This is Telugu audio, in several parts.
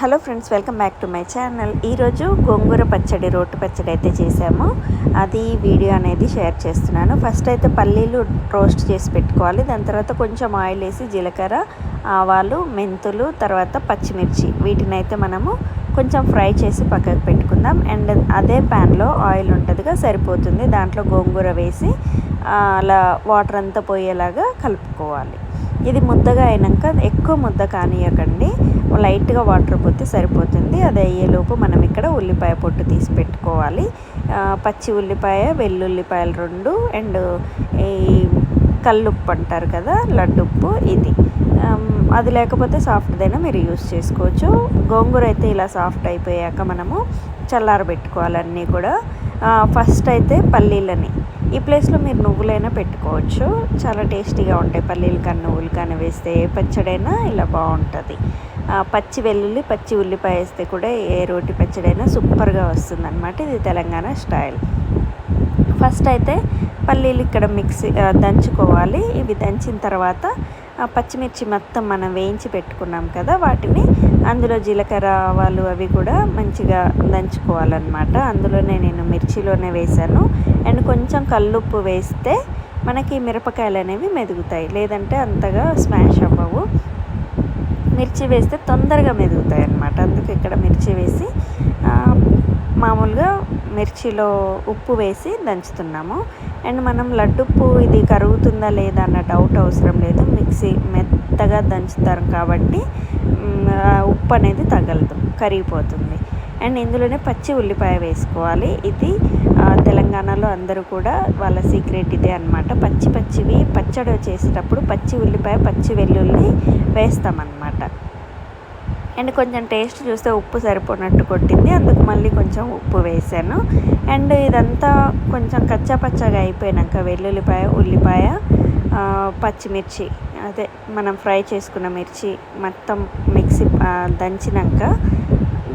Hello friends, welcome back to my channel. ఈరోజు గోంగూర పచ్చడి, రోటి పచ్చడి అయితే చేసాము. అది వీడియో అనేది షేర్ చేస్తున్నాను. ఫస్ట్ అయితే పల్లీలు రోస్ట్ చేసి పెట్టుకోవాలి. దాని తర్వాత కొంచెం ఆయిల్ వేసి జీలకర్ర, ఆవాలు, మెంతులు, తర్వాత పచ్చిమిర్చి వీటిని అయితే మనము కొంచెం ఫ్రై చేసి పక్కకు పెట్టుకుందాం. అండ్ అదే ప్యాన్లో ఆయిల్ ఉంటుందిగా, సరిపోతుంది. దాంట్లో గోంగూర వేసి అలా వాటర్ అంతా పోయేలాగా కలుపుకోవాలి. ఇది ముద్దగా అయినాక ఎక్కువ ముద్ద కానియకండి, లైట్గా వాటర్ పోతే సరిపోతుంది. అది అయ్యేలోపు మనం ఇక్కడ ఉల్లిపాయ పొట్టు తీసి పెట్టుకోవాలి. పచ్చి ఉల్లిపాయ, వెల్లుల్లిపాయలు 2, అండ్ ఈ కల్లుప్పు అంటారు కదా, లడ్డుప్పు, ఇది అది లేకపోతే సాఫ్ట్దైనా మీరు యూస్ చేసుకోవచ్చు. గోంగూర అయితే ఇలా సాఫ్ట్ అయిపోయాక మనము చల్లారబెట్టుకోవాలి అన్నీ కూడా. ఫస్ట్ అయితే పల్లీలని, ఈ ప్లేస్లో మీరు నువ్వులైనా పెట్టుకోవచ్చు, చాలా టేస్టీగా ఉంటాయి. పల్లీలు కానీ నువ్వులు కానీ వేస్తే ఏ పచ్చడైనా ఇలా బాగుంటుంది. పచ్చి వెల్లుల్లి, పచ్చి ఉల్లిపాయ వేస్తే కూడా ఏ రోటి పచ్చడైనా సూపర్గా వస్తుందన్నమాట. ఇది తెలంగాణ స్టైల్. ఫస్ట్ అయితే పల్లీలు ఇక్కడ మిక్సీ దంచుకోవాలి. ఇవి దంచిన తర్వాత పచ్చిమిర్చి మొత్తం మనం వేయించి పెట్టుకున్నాం కదా, వాటిని అందులో జీలకర్ర, ఆవాలు అవి కూడా మంచిగా దంచుకోవాలన్నమాట. అందులోనే నేను మిర్చిలోనే వేసాను. అండ్ కొంచెం కల్లుప్పు వేస్తే మనకి మిరపకాయలు అనేవి మెదుగుతాయి, లేదంటే అంతగా స్మాష్ అవ్వవు. మిర్చి వేస్తే తొందరగా మెదుగుతాయి అన్నమాట. అందుకే ఇక్కడ మిర్చి వేసి మామూలుగా మిర్చిలో ఉప్పు వేసి దంచుతున్నాము. అండ్ మనం లడ్డుప్పు ఇది కరుగుతుందా లేదా అన్న డౌట్ అవసరం లేదు. మిక్సీ మెత్తగా దంచుతారు కాబట్టి ఉప్పు అనేది తగలదు, కరిగిపోతుంది. అండ్ ఇందులోనే పచ్చి ఉల్లిపాయ వేసుకోవాలి. ఇది తెలంగాణలో అందరూ కూడా వాళ్ళ సీక్రెట్ ఇదే అనమాట. పచ్చివి పచ్చడి చేసేటప్పుడు పచ్చి ఉల్లిపాయ, పచ్చి వెల్లుల్లి వేస్తామన్నమాట. అండ్ కొంచెం టేస్ట్ చూస్తే ఉప్పు సరిపోనట్టు కొట్టింది, అందుకు మళ్ళీ కొంచెం ఉప్పు వేసాను. అండ్ ఇదంతా కొంచెం కచ్చాపచ్చగా అయిపోయాక వెల్లుల్లిపాయ, ఉల్లిపాయ, పచ్చిమిర్చి, అదే మనం ఫ్రై చేసుకున్న మిర్చి మొత్తం మిక్సీ దంచినాక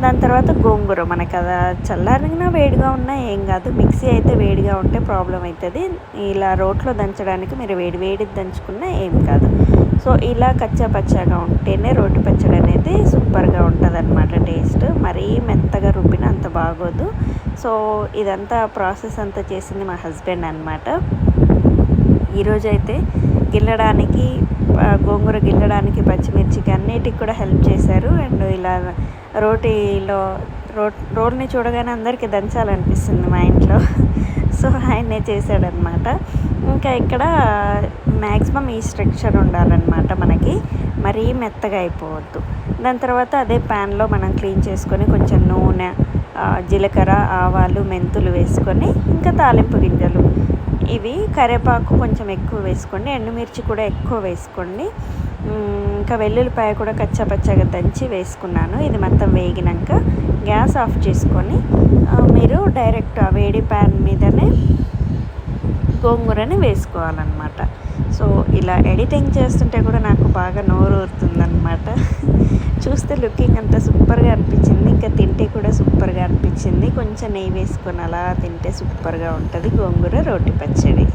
దాని తర్వాత గోంగూర, మనకు అది చల్లారినా వేడిగా ఉన్నా ఏం కాదు. మిక్సీ అయితే వేడిగా ఉంటే ప్రాబ్లం అవుతుంది. ఇలా రోట్లో దంచడానికి మీరు వేడి దంచుకున్నా ఏం కాదు. సో ఇలా కచ్చాపచ్చాగా ఉంటేనే రోటి పచ్చడి అనేది సూపర్గా ఉంటుంది అన్నమాట. టేస్ట్ మరీ మెత్తగా రుబ్బిన అంత బాగోదు. సో ఇదంతా ప్రాసెస్ అంతా చేసింది మా హస్బెండ్ అన్నమాట. ఈరోజు అయితే గిల్లడానికి, గోంగూర గిల్లడానికి, పచ్చిమిర్చికి అన్నిటికి కూడా హెల్ప్ చేశారు. అండ్ ఇలా రోడ్ని చూడగానే అందరికీ దంచాలనిపిస్తుంది మా ఇంట్లో. సో ఆయనే చేశాడనమాట. ఇంకా ఇక్కడ మ్యాక్సిమం ఈ స్ట్రక్చర్ ఉండాలన్నమాట మనకి, మరీ మెత్తగా అయిపోవద్దు. దాని తర్వాత అదే ప్యాన్లో మనం క్లీన్ చేసుకొని కొంచెం నూనె, జీలకర్ర, ఆవాలు, మెంతులు వేసుకొని ఇంకా తాలింపు గింజలు, ఇవి కరివేపాకు కొంచెం ఎక్కువ వేసుకోండి, ఎండుమిర్చి కూడా ఎక్కువ వేసుకోండి. ఇంకా వెల్లుల్లిపాయ కూడా కచ్చాపచ్చగా దంచి వేసుకున్నాను. ఇది మొత్తం వేగినాక గ్యాస్ ఆఫ్ చేసుకొని మీరు డైరెక్ట్ ఆ వేడి ప్యాన్ మీదనే గోంగూరని వేసుకోవాలన్నమాట. సో ఇలా ఎడిటింగ్ చేస్తుంటే కూడా నాకు బాగా నోరు ఊరుతుందన్నమాట. చూస్తే లుకింగ్ అంతా సూపర్గా అనిపించింది, ఇంకా తింటే కూడా సూపర్గా అనిపించింది. కొంచెం నెయ్యి వేసుకొని అలా తింటే సూపర్గా ఉంటుంది గోంగూర రోటి పచ్చడి.